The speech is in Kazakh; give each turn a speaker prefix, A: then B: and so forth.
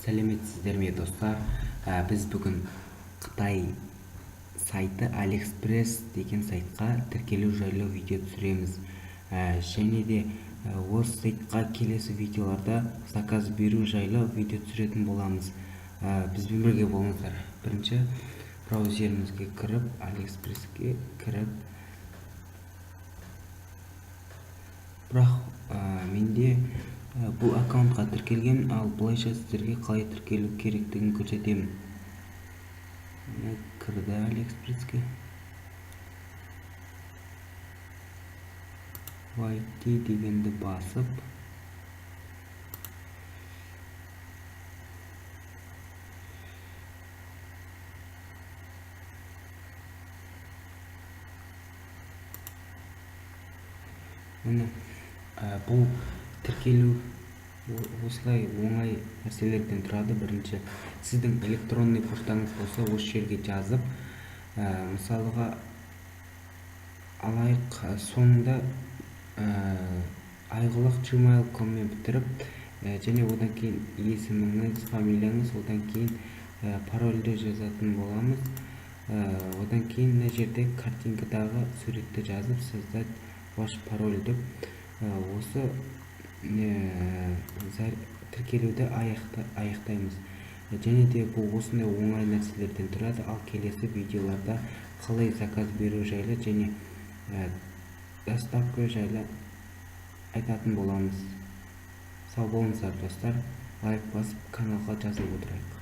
A: Сәлеметсіздер ме достар? Біз бүгін Қытай сайты AliExpress деген сайтқа тіркелу жайлы видео түсіреміз. Және де осы сайтқа келесі видеоларда заказ беру жайлы видео түсіретін боламыз. Бізбен бірге болыңыздар. Бірінші браузерімізге кіріп, AliExpress'ке кіріп, бірақ менде бұл аккаунтқа тіркелген, ал бұлайша сіздерге қалай тіркелу керектігін көрсетемін. Кірді AliExpress'ке. YT дегенді басып, бұл тіркелу осылай оңай нәрселерден тұрады. Бірінші, сіздің электронный поштаңыз болса, осы жерге жазып, мысалыға алайық, соңында айғылық gmail.com-мен бітіріп, және одан кейін есіміңіз, фамилияңыз, одан кейін парольді жазатын боламыз. Одан кейін мына жерде картинкадағы суретті жазып, создать ваш пароль деп, осы тіркелуді аяқтаймыз. Және де бұл осындай оңай нәрселерден тұрады. Ал келесі видеоларда қалай заказ беру жайлы және доставка жайлы айтатын боламыз. Сау болыңыздар достар. Лайк басып, каналға жазылып отырайық.